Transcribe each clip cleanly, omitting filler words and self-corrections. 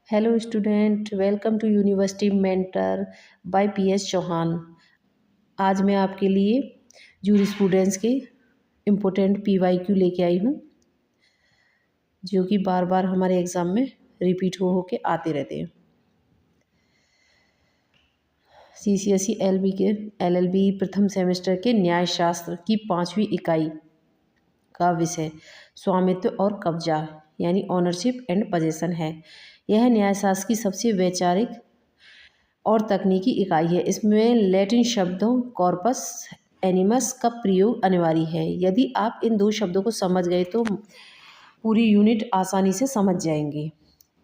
Hello student, welcome to university mentor by PS Chauhan. आज मैं आपके लिए जूरिस्प्रूडेंस के इम्पोर्टेंट पीवाईक्यू लेके आई हूँ, जो कि बार बार हमारे एग्ज़ाम में रिपीट हो के आते रहते हैं। सीसीएसई एलएलबी प्रथम सेमेस्टर के न्यायशास्त्र की 5वीं इकाई का विषय स्वामित्व और कब्जा यानी ऑनरशिप एंड पजेशन है। यह न्यायशास्त्र की सबसे वैचारिक और तकनीकी इकाई है। इसमें लैटिन शब्दों कॉर्पस एनिमस का प्रयोग अनिवार्य है। यदि आप इन दो शब्दों को समझ गए तो पूरी यूनिट आसानी से समझ जाएंगे।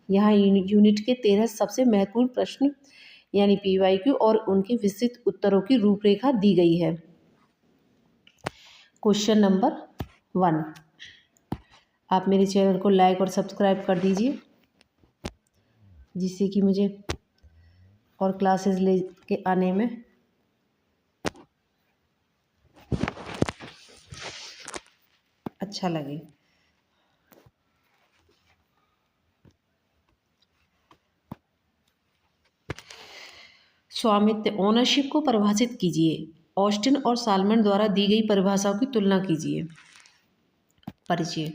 यहाँ यूनिट के 13 सबसे महत्वपूर्ण प्रश्न यानी पीवाईक्यू और उनके विस्तृत उत्तरों की रूपरेखा दी गई है। क्वेश्चन नंबर 1, आप मेरे चैनल को लाइक और सब्सक्राइब कर दीजिए, जिससे कि मुझे और क्लासेस लेके आने में अच्छा लगे। स्वामित्व ओनरशिप को परिभाषित कीजिए। ऑस्टिन और साल्मन द्वारा दी गई परिभाषाओं की तुलना कीजिए। परिचय।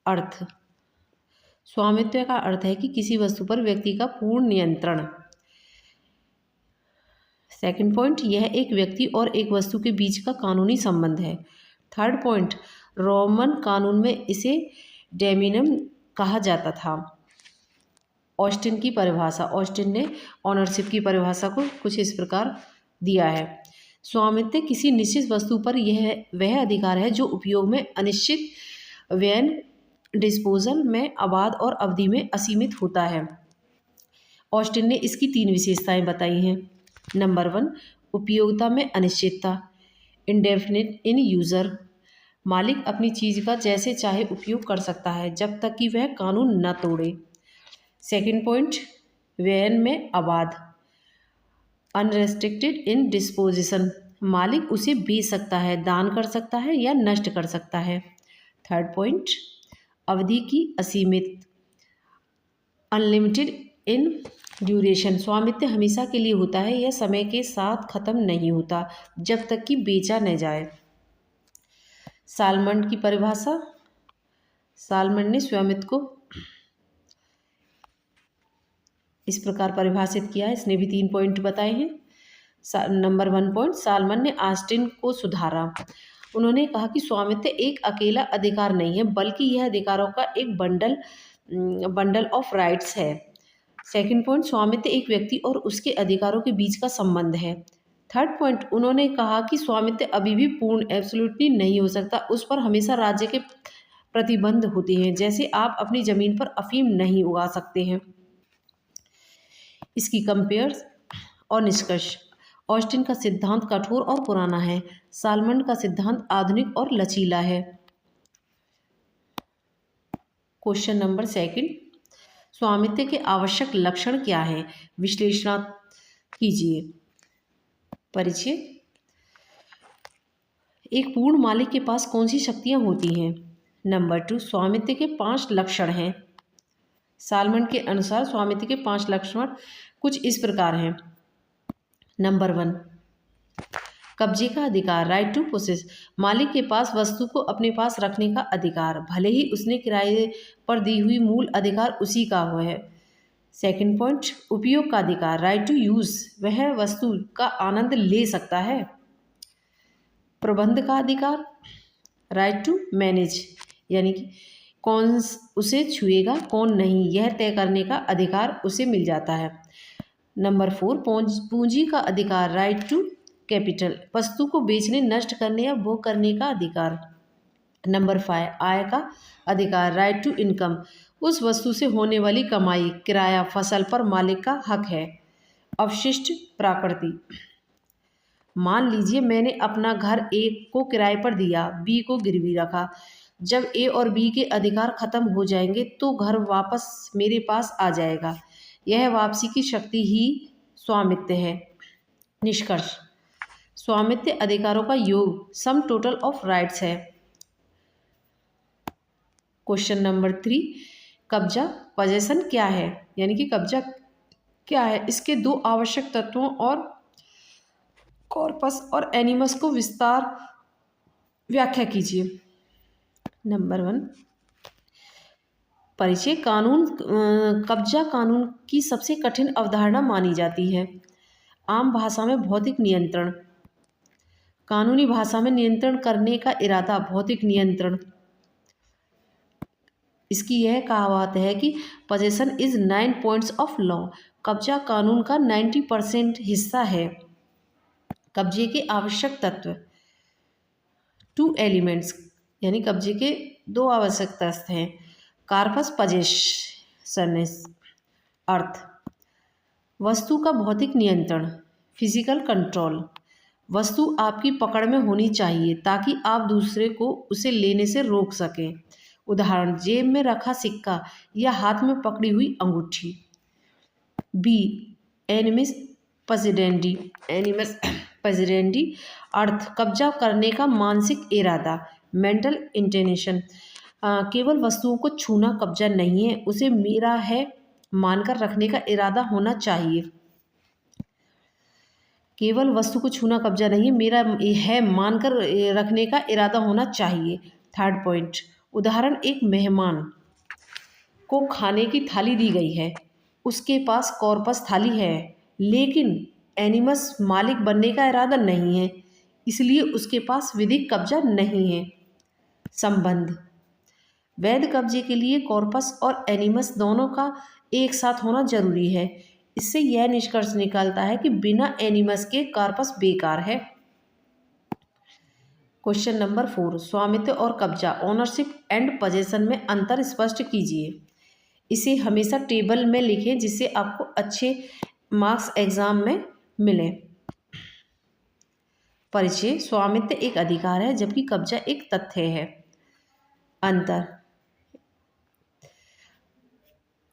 अर्थ। स्वामित्व का अर्थ है कि किसी वस्तु पर व्यक्ति का पूर्ण नियंत्रण। सेकंड पॉइंट, यह एक व्यक्ति और एक वस्तु के बीच का कानूनी संबंध है। थर्ड पॉइंट, रोमन कानून में इसे डेमिनम कहा जाता था। ऑस्टिन की परिभाषा। ऑस्टिन ने ऑनरशिप की परिभाषा को कुछ इस प्रकार दिया है। स्वामित्व किसी निश्चित वस्तु पर यह वह अधिकार है जो उपयोग में अनिश्चित, व्ययन, डिस्पोजल में अबाध और अवधि में असीमित होता है। ऑस्टिन ने इसकी 3 विशेषताएं बताई हैं। नंबर 1, उपयोगिता में अनिश्चितता, इंडेफिनिट इन यूजर। मालिक अपनी चीज़ का जैसे चाहे उपयोग कर सकता है जब तक कि वह कानून न तोड़े। सेकंड पॉइंट, व्ययन में अबाध, अनरेस्ट्रिक्टेड इन डिस्पोजिशन। मालिक उसे बेच सकता है, दान कर सकता है या नष्ट कर सकता है। थर्ड पॉइंट, अवधि की असीमित, अनलिमिटेड इन ड्यूरेशन। स्वामित्व हमेशा के लिए होता है, यह समय के साथ खत्म नहीं होता जब तक कि बेचा न जाए। साल्मन की परिभाषा। साल्मन ने स्वामित्व को इस प्रकार परिभाषित किया है। इसने भी 3 पॉइंट बताए हैं। नंबर 1 पॉइंट, साल्मन ने ऑस्टिन को सुधारा। उन्होंने कहा कि स्वामित्व एक अकेला अधिकार नहीं है, बल्कि यह अधिकारों का एक बंडल ऑफ राइट्स है। सेकंड पॉइंट, स्वामित्व एक व्यक्ति और उसके अधिकारों के बीच का संबंध है। थर्ड पॉइंट, उन्होंने कहा कि स्वामित्व अभी भी पूर्ण एब्सोल्युटली नहीं हो सकता, उस पर हमेशा राज्य के प्रतिबंध होते हैं। जैसे आप अपनी ज़मीन पर अफीम नहीं उगा सकते हैं। इसकी कंपेयर्स और निष्कर्ष। ऑस्टिन का सिद्धांत कठोर और पुराना है। साल्मन का सिद्धांत आधुनिक और लचीला है। क्वेश्चन नंबर 2, स्वामित्व के आवश्यक लक्षण क्या है? विश्लेषण कीजिए। परिचय। एक पूर्ण मालिक के पास कौन सी शक्तियां होती हैं? नंबर 2, स्वामित्व के 5 लक्षण हैं। साल्मन के अनुसार स्वामित्व के 5 लक्षण कुछ इस प्रकार हैं। नंबर 1, कब्जे का अधिकार, राइट टू पोसेस। मालिक के पास वस्तु को अपने पास रखने का अधिकार, भले ही उसने किराए पर दी हुई मूल अधिकार उसी का हो है। सेकंड पॉइंट, उपयोग का अधिकार, राइट टू यूज। वह वस्तु का आनंद ले सकता है। प्रबंध का अधिकार, राइट टू मैनेज, यानी कि कौन उसे छुएगा कौन नहीं, यह तय करने का अधिकार उसे मिल जाता है। नंबर 4, पूंजी का अधिकार, राइट टू कैपिटल। वस्तु को बेचने, नष्ट करने या भोग करने का अधिकार। नंबर 5, आय का अधिकार, राइट टू इनकम। उस वस्तु से होने वाली कमाई, किराया, फसल पर मालिक का हक है। अवशिष्ट प्रकृति। मान लीजिए मैंने अपना घर ए को किराए पर दिया, बी को गिरवी रखा। जब ए और बी के अधिकार खत्म हो जाएंगे तो घर वापस मेरे पास आ जाएगा। यह वापसी की शक्ति ही स्वामित्व है। निष्कर्ष। स्वामित्व अधिकारों का योग, सम टोटल ऑफ राइट्स है। क्वेश्चन नंबर 3, कब्जा पजेशन क्या है, यानी कि कब्जा क्या है, इसके दो आवश्यक तत्वों और कॉर्पस और एनिमस को विस्तार व्याख्या कीजिए। नंबर 1, परिचय। कानून कब्जा कानून की सबसे कठिन अवधारणा मानी जाती है। आम भाषा में भौतिक नियंत्रण, कानूनी भाषा में नियंत्रण करने का इरादा, भौतिक नियंत्रण। इसकी यह कहावत है कि possession is 9 points of law. कब्जा कानून का 90% हिस्सा है। कब्जे के आवश्यक तत्व, 2 एलिमेंट्स, यानी कब्जे के 2 आवश्यक तत्व हैं। कार्पस पजेशनिस, अर्थ वस्तु का भौतिक नियंत्रण, फिजिकल कंट्रोल। वस्तु आपकी पकड़ में होनी चाहिए ताकि आप दूसरे को उसे लेने से रोक सकें। उदाहरण, जेब में रखा सिक्का या हाथ में पकड़ी हुई अंगूठी। बी, एनिमिस पजिडेंडी, एनिमस पजिडेंडी, अर्थ कब्जा करने का मानसिक इरादा, मेंटल इंटेंशन। केवल वस्तुओं को छूना कब्जा नहीं है, उसे मेरा है मानकर रखने का इरादा होना चाहिए। केवल वस्तु को छूना कब्जा नहीं, मेरा है मानकर रखने का इरादा होना चाहिए। थर्ड पॉइंट, उदाहरण, एक मेहमान को खाने की थाली दी गई है, उसके पास कॉर्पस थाली है, लेकिन एनिमस मालिक बनने का इरादा नहीं है, इसलिए उसके पास विधिक कब्जा नहीं है। संबंध, वैध कब्जे के लिए कॉर्पस और एनिमस दोनों का एक साथ होना जरूरी है। इससे यह निष्कर्ष निकलता है कि बिना एनिमस के कॉर्पस बेकार है। क्वेश्चन नंबर 4, स्वामित्व और कब्जा, ओनरशिप एंड पजेशन में अंतर स्पष्ट कीजिए। इसे हमेशा टेबल में लिखें जिससे आपको अच्छे मार्क्स एग्जाम में मिले। परिचय, स्वामित्व एक अधिकार है जबकि कब्जा एक तथ्य है। अंतर,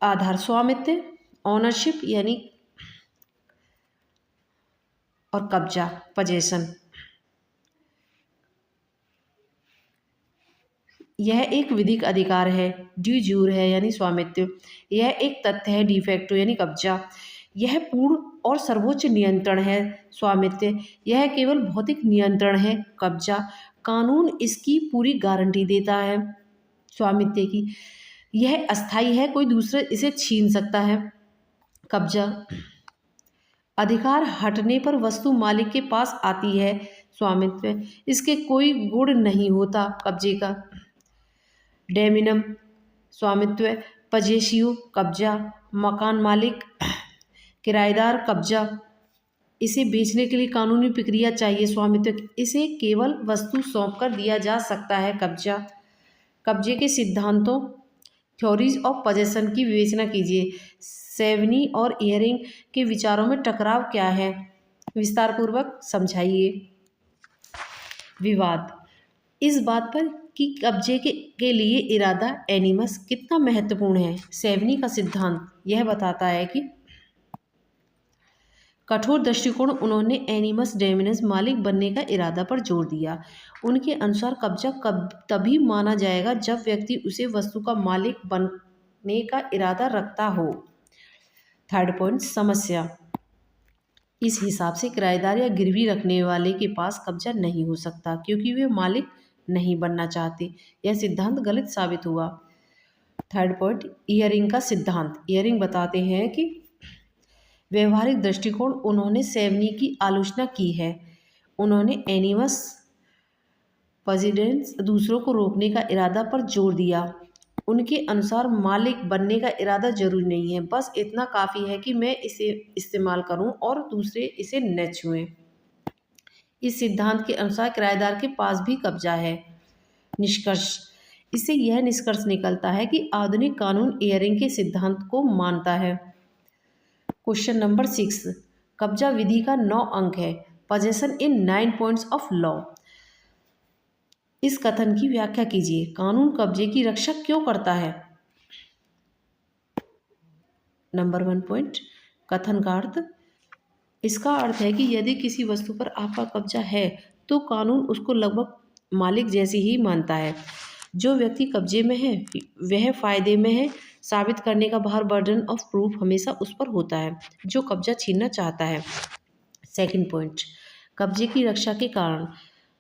आधार, स्वामित्व, ओनरशिप यानी और कब्जा पजेशन, यह एक विधिक अधिकार है, ड्यू जूर है यानी स्वामित्व। यह एक तथ्य है, डिफैक्टो यानी कब्जा। यह पूर्ण और सर्वोच्च नियंत्रण है, स्वामित्व। यह केवल भौतिक नियंत्रण है, कब्जा। कानून इसकी पूरी गारंटी देता है, स्वामित्व की। यह अस्थायी है, कोई दूसरा इसे छीन सकता है, कब्जा। अधिकार हटने पर वस्तु मालिक के पास आती है, स्वामित्व। इसके कोई गुण नहीं होता, कब्जे का। डेमिनम, स्वामित्व। पजेशियो, कब्जा। मकान मालिक, किराएदार, कब्जा। इसे बेचने के लिए कानूनी प्रक्रिया चाहिए, स्वामित्व। इसे केवल वस्तु सौंप कर दिया जा सकता है, कब्जा। कब्जे के सिद्धांतों, थ्योरीज ऑफ पजेशन की विवेचना कीजिए। सेवनी और इयरिंग के विचारों में टकराव क्या है, विस्तारपूर्वक समझाइए। विवाद, इस बात पर कि कब्जे के लिए इरादा एनिमस कितना महत्वपूर्ण है। सेवनी का सिद्धांत यह बताता है कि कठोर दृष्टिकोण, उन्होंने एनिमस डेमिनस मालिक बनने का इरादा पर जोर दिया। उनके अनुसार कब्जा तभी माना जाएगा जब व्यक्ति उसे वस्तु का मालिक बनने का इरादा रखता हो। थर्ड पॉइंट, समस्या। इस हिसाब से किराएदार या गिरवी रखने वाले के पास कब्जा नहीं हो सकता क्योंकि वे मालिक नहीं बनना चाहते। यह सिद्धांत गलत साबित हुआ। थर्ड पॉइंट, इयरिंग का सिद्धांत। इयरिंग बताते हैं कि व्यवहारिक दृष्टिकोण, उन्होंने सेवनी की आलोचना की है। उन्होंने एनिमस पजिडेंस दूसरों को रोकने का इरादा पर जोर दिया। उनके अनुसार मालिक बनने का इरादा जरूरी नहीं है, बस इतना काफ़ी है कि मैं इसे इस्तेमाल करूं और दूसरे इसे न छुएं। इस सिद्धांत के अनुसार किराएदार के पास भी कब्जा है। निष्कर्ष, इससे यह निष्कर्ष निकलता है कि आधुनिक कानून इयरिंग के सिद्धांत को मानता है। क्वेश्चन नंबर 6, कब्जा विधि का 9 अंक है, possession in 9 points of law. इस कथन की व्याख्या कीजिए। कानून कब्जे की रक्षा क्यों करता है। नंबर 1 पॉइंट, कथन का अर्थ। इसका अर्थ है कि यदि किसी वस्तु पर आपका कब्जा है तो कानून उसको लगभग मालिक जैसी ही मानता है। जो व्यक्ति कब्जे में है वह फायदे में है, साबित करने का भार, बर्डन ऑफ प्रूफ, हमेशा उस पर होता है जो कब्जा छीनना चाहता है। सेकंड पॉइंट, कब्जे की रक्षा के कारण,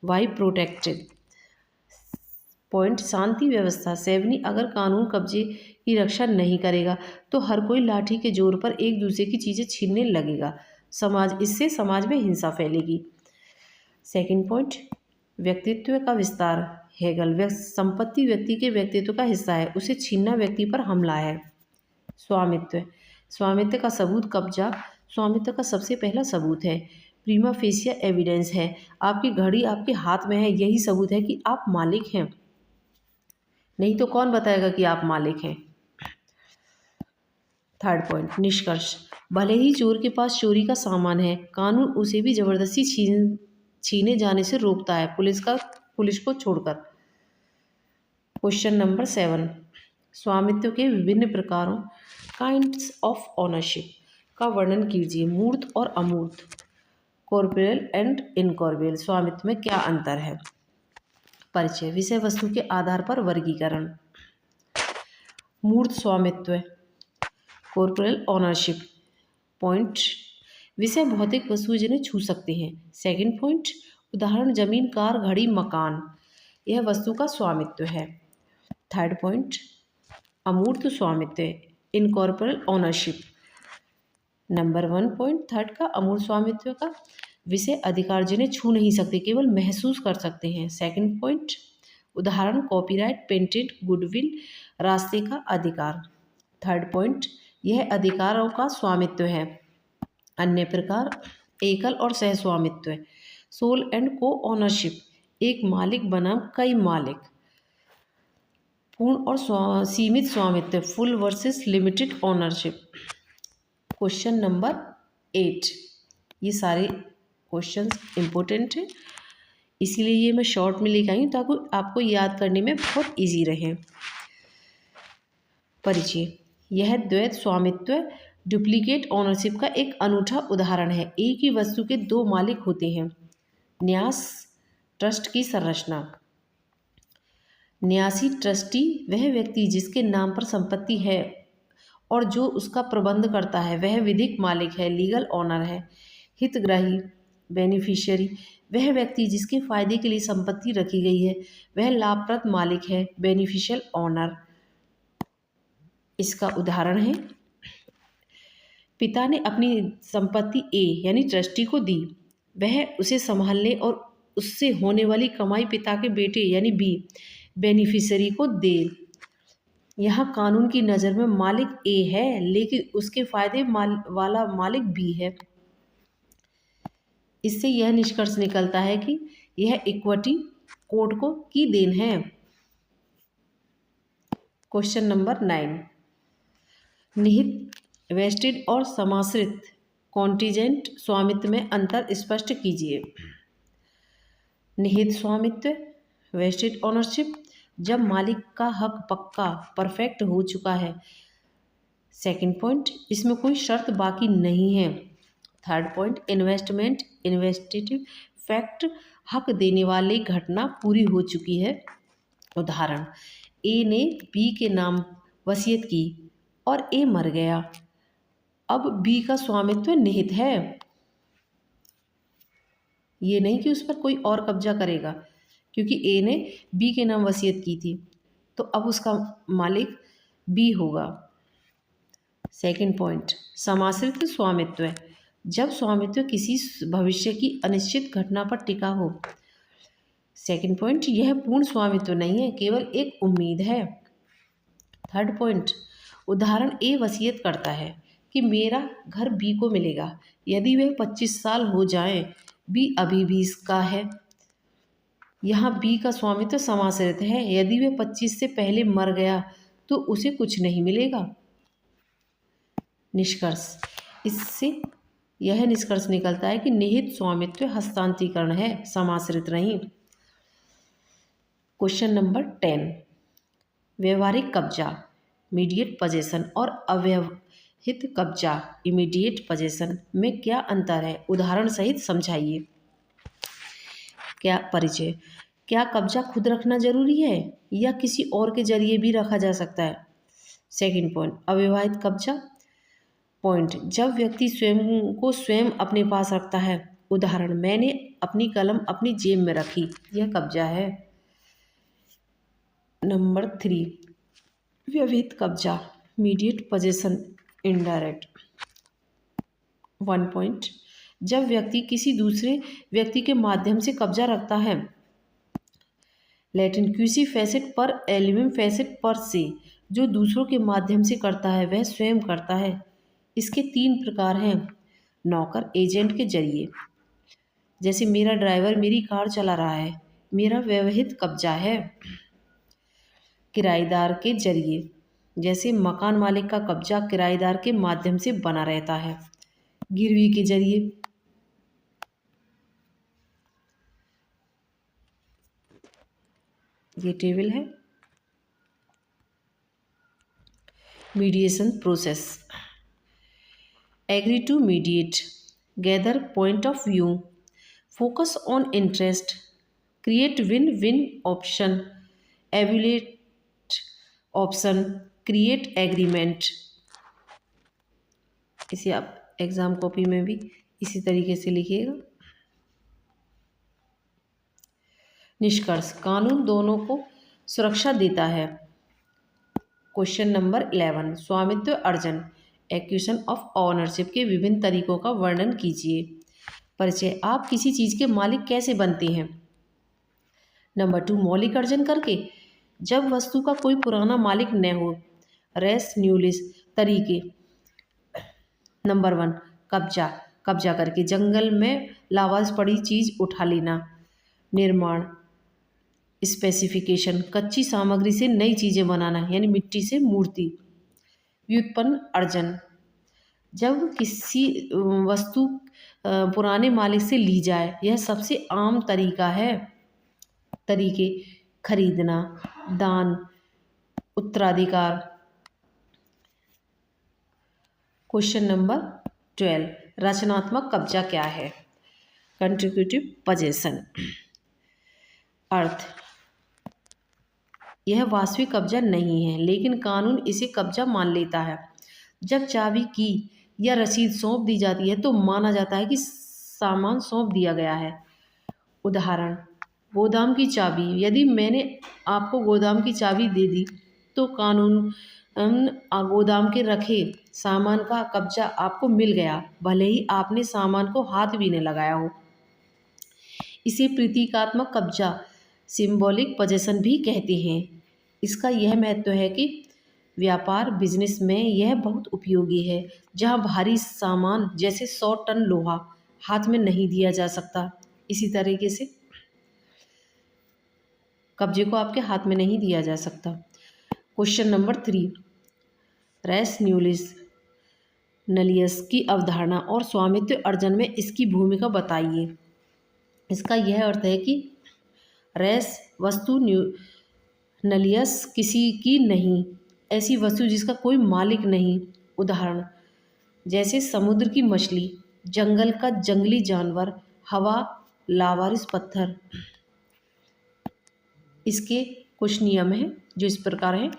वाई प्रोटेक्टेड। पॉइंट, शांति व्यवस्था। सेवनी, अगर कानून कब्जे की रक्षा नहीं करेगा तो हर कोई लाठी के जोर पर एक दूसरे की चीज़ें छीनने लगेगा। इससे समाज में हिंसा फैलेगी। सेकंड पॉइंट, व्यक्तित्व का विस्तार। हेगल, संपत्ति व्यक्ति के व्यक्तित्व का हिस्सा है, उसे छीनना व्यक्ति पर हमला है। स्वामित्व, स्वामित्व का सबूत। कब्जा स्वामित्व का सबसे पहला सबूत है। प्रीमा फेसिया एविडेंस है। आपकी घड़ी आपके हाथ में है, यही सबूत है कि आप मालिक हैं, नहीं तो कौन बताएगा कि आप मालिक हैं। थर्ड पॉइंट, निष्कर्ष। भले ही चोर के पास चोरी का सामान है, कानून उसे भी जबरदस्ती छीने जाने से रोकता है, पुलिस को छोड़कर। क्वेश्चन नंबर 7, स्वामित्व के विभिन्न प्रकारों, काइंड्स ऑफ ओनरशिप का वर्णन कीजिए। मूर्त और अमूर्त, कॉर्पोरेल एंड इनकॉर्पोरेल स्वामित्व में क्या अंतर है। परिचय, विषय वस्तु के आधार पर वर्गीकरण। मूर्त स्वामित्व, कॉर्पोरेल ओनरशिप। पॉइंट, विषय भौतिक वस्तु जिन्हें छू सकते हैं। सेकंड पॉइंट, उदाहरण जमीन, कार, घड़ी, मकान, यह वस्तु का स्वामित्व है। थर्ड पॉइंट, अमूर्त स्वामित्व, इनकॉर्पोरेल ओनरशिप। नंबर 1 पॉइंट थर्ड का अमूर्त स्वामित्व का विषय अधिकार जिन्हें छू नहीं सकते, केवल महसूस कर सकते हैं। सेकंड पॉइंट, उदाहरण कॉपीराइट, पेटेंट, गुडविल, रास्ते का अधिकार। थर्ड पॉइंट, यह अधिकारों का स्वामित्व है। अन्य प्रकार, एकल और सह स्वामित्व, सोल एंड को ओनरशिप, एक मालिक बनाम कई मालिक। पूर्ण और सीमित स्वामित्व, full versus limited ownership. Question number 8, ये सारे क्वेश्चंस इम्पोर्टेंट हैं, इसीलिए ये मैं शॉर्ट में लेकर आई हूँ ताकि आपको याद करने में बहुत इजी रहे। परिचय, यह द्वैत स्वामित्व, डुप्लीकेट ओनरशिप का एक अनूठा उदाहरण है। एक ही वस्तु के दो मालिक होते हैं। न्यास ट्रस्ट की संरचना। न्यासी ट्रस्टी वह व्यक्ति जिसके नाम पर संपत्ति है और जो उसका प्रबंध करता है, वह विधिक मालिक है, लीगल ओनर है। हितग्राही बेनिफिशियरी वह व्यक्ति जिसके फायदे के लिए संपत्ति रखी गई है, वह लाभप्रद मालिक है, बेनिफिशियल ओनर। इसका उदाहरण है, पिता ने अपनी संपत्ति ए यानी ट्रस्टी को दी, वह उसे संभालने और उससे होने वाली कमाई पिता के बेटे यानी बी बेनिफिशियरी को दे। यहाँ कानून की नज़र में मालिक ए है, लेकिन उसके फायदे वाला मालिक बी है। इससे यह निष्कर्ष निकलता है कि यह इक्विटी कोड की देन है। क्वेश्चन नंबर 9, निहित, वेस्टेड और समाश्रित कॉन्टिजेंट स्वामित्व में अंतर स्पष्ट कीजिए। निहित स्वामित्व, वेस्टेड ओनरशिप, जब मालिक का हक पक्का परफेक्ट हो चुका है। सेकंड पॉइंट, इसमें कोई शर्त बाकी नहीं है। थर्ड पॉइंट, इन्वेस्टमेंट, इन्वेस्टिटिव फैक्ट, हक देने वाली घटना पूरी हो चुकी है। उदाहरण, ए ने बी के नाम वसीयत की और ए मर गया, अब बी का स्वामित्व निहित है। ये नहीं कि उस पर कोई और कब्जा करेगा, क्योंकि ए ने बी के नाम वसीयत की थी तो अब उसका मालिक बी होगा। सेकंड पॉइंट, समाश्रित स्वामित्व, जब स्वामित्व किसी भविष्य की अनिश्चित घटना पर टिका हो। सेकंड पॉइंट, यह पूर्ण स्वामित्व नहीं है, केवल एक उम्मीद है। थर्ड पॉइंट, उदाहरण, ए वसीयत करता है कि मेरा घर बी को मिलेगा, यदि वह 25 साल हो जाएं, बी अभी भी इसका है। यहाँ बी का स्वामित्व समाश्रित है, यदि वह 25 से पहले मर गया तो उसे कुछ नहीं मिलेगा। निष्कर्ष, इससे यह निष्कर्ष निकलता है कि निहित स्वामित्व हस्तांतरीकरण है, समाश्रित नहीं। क्वेश्चन नंबर 10, व्यवहारिक कब्जा, मीडिएट पोजेशन और अव्यवहित कब्जा, इमीडिएट पोजेशन में क्या अंतर है, उदाहरण सहित समझाइए। क्या परिचय, क्या कब्जा खुद रखना जरूरी है या किसी और के जरिए भी रखा जा सकता है। सेकंड पॉइंट, अविवाहित कब्जा। पॉइंट, जब व्यक्ति स्वयं को स्वयं अपने पास रखता है। उदाहरण, मैंने अपनी कलम अपनी जेब में रखी, यह कब्जा है। नंबर 3, व्यवहित कब्जा, मीडिएट पोजेशन, इनडायरेक्ट। 1 पॉइंट, जब व्यक्ति किसी दूसरे व्यक्ति के माध्यम से कब्जा रखता है। लैटिन क्यूसी फैसेट पर एलिविम फैसेट पर से, जो दूसरों के माध्यम से करता है वह स्वयं करता है। इसके 3 प्रकार हैं। नौकर, एजेंट के जरिए, जैसे मेरा ड्राइवर मेरी कार चला रहा है, मेरा व्यवहित कब्जा है। किराएदार के जरिए, जैसे मकान मालिक का कब्जा किराएदार के माध्यम से बना रहता है। गिरवी के जरिए, ये टेबल है। Mediation process, agree to mediate, gather point of view, focus on interest, create win win option, evaluate option, create agreement. इसे आप एग्जाम कॉपी में भी इसी तरीके से लिखिएगा। निष्कर्ष, कानून दोनों को सुरक्षा देता है। क्वेश्चन नंबर 11, स्वामित्व अर्जन, एक्विजिशन ऑफ ओनरशिप के विभिन्न तरीकों का वर्णन कीजिए। परिचय, आप किसी चीज़ के मालिक कैसे बनते हैं। नंबर 2, मौलिक अर्जन करके, जब वस्तु का कोई पुराना मालिक न हो। रेस न्यूलिस तरीके। नंबर 1, कब्जा, कब्जा करके, जंगल में लावारिस पड़ी चीज़ उठा लेना। निर्माण, स्पेसिफिकेशन, कच्ची सामग्री से नई चीज़ें बनाना, यानी मिट्टी से मूर्ति। व्युत्पन्न अर्जन, जब किसी वस्तु पुराने मालिक से ली जाए, यह सबसे आम तरीका है। तरीके, खरीदना, दान, उत्तराधिकार। क्वेश्चन नंबर 12, रचनात्मक कब्जा क्या है। Contributive possession. अर्थ, यह वास्तविक कब्जा नहीं है, लेकिन कानून इसे कब्जा मान लेता है। जब चाबी की या रसीद सौंप दी जाती है तो माना जाता है कि सामान सौंप दिया गया है। उदाहरण, गोदाम की चाबी, यदि मैंने आपको गोदाम की चाबी दे दी तो कानून गोदाम के रखे सामान का कब्जा आपको मिल गया, भले ही आपने सामान को हाथ भी न लगाया हो। इसे प्रतीकात्मक कब्जा, सिंबॉलिक पोजेशन भी कहते हैं। इसका यह महत्व है कि व्यापार बिजनेस में यह बहुत उपयोगी है, जहां भारी सामान जैसे 100 टन लोहा हाथ में नहीं दिया जा सकता। इसी तरीके से कब्जे को आपके हाथ में नहीं दिया जा सकता। क्वेश्चन नंबर 3, रेस न्यूलिस नलियस की अवधारणा और स्वामित्व अर्जन में इसकी भूमिका बताइए। इसका यह अर्थ है कि रेस वस्तु, नलियस किसी की नहीं, ऐसी वस्तु जिसका कोई मालिक नहीं। उदाहरण, जैसे समुद्र की मछली, जंगल का जंगली जानवर, हवा, लावारिस पत्थर। इसके कुछ नियम हैं जो इस प्रकार हैं।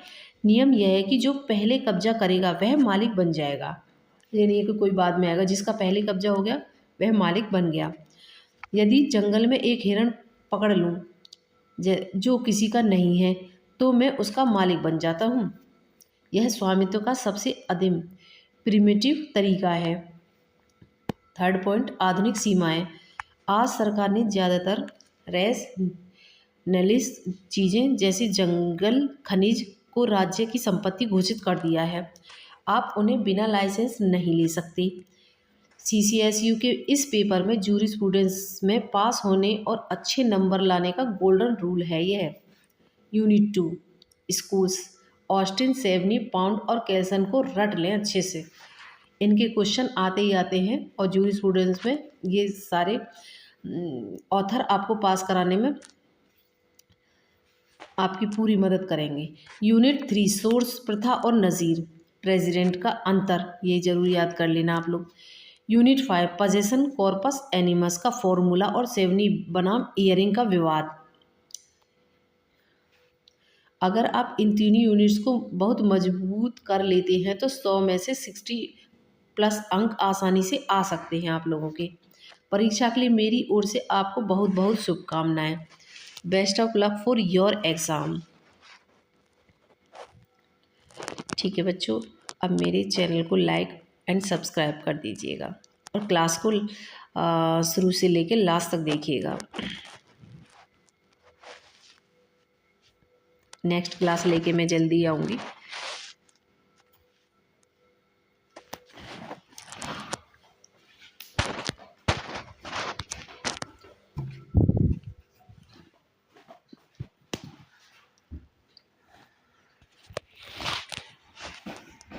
नियम यह है कि जो पहले कब्जा करेगा वह मालिक बन जाएगा, ये नहीं है कि कोई बाद में आएगा। जिसका पहले कब्जा हो गया वह मालिक बन गया। यदि जंगल में एक हिरण पकड़ लूँ जो किसी का नहीं है तो मैं उसका मालिक बन जाता हूँ। यह स्वामित्व का सबसे आदिम प्रिमिटिव तरीका है। थर्ड पॉइंट, आधुनिक सीमाएं। आज सरकार ने ज़्यादातर रेस नलिस चीज़ें जैसे जंगल खनिज को राज्य की संपत्ति घोषित कर दिया है। आप उन्हें बिना लाइसेंस नहीं ले सकते। CCSU के इस पेपर में जूरिस्प्रूडेंस में पास होने और अच्छे नंबर लाने का गोल्डन रूल है। यह यूनिट 2 स्कूल्स, ऑस्टिन, सेवनी, पाउंड और कैल्सन को रट लें अच्छे से। इनके क्वेश्चन आते ही आते हैं और जूरिस्प्रूडेंस में ये सारे ऑथर आपको पास कराने में आपकी पूरी मदद करेंगे। यूनिट 3 सोर्स, प्रथा और नज़ीर, प्रेसिडेंट का अंतर, ये जरूर याद कर लेना आप लोग। यूनिट 5 पोजेशन कॉर्पस एनिमस का फॉर्मूला और सेवनी बनाम इयरिंग का विवाद। अगर आप इन तीनों यूनिट्स को बहुत मजबूत कर लेते हैं तो 100 में से 60+ अंक आसानी से आ सकते हैं आप लोगों के। परीक्षा के लिए मेरी ओर से आपको बहुत बहुत शुभकामनाएं। Best of luck for your exam. ठीक है बच्चों, अब मेरे चैनल को लाइक एंड सब्सक्राइब कर दीजिएगा और क्लास को शुरू से लेकर लास्ट तक देखिएगा। नेक्स्ट क्लास लेके मैं जल्दी आऊँगी।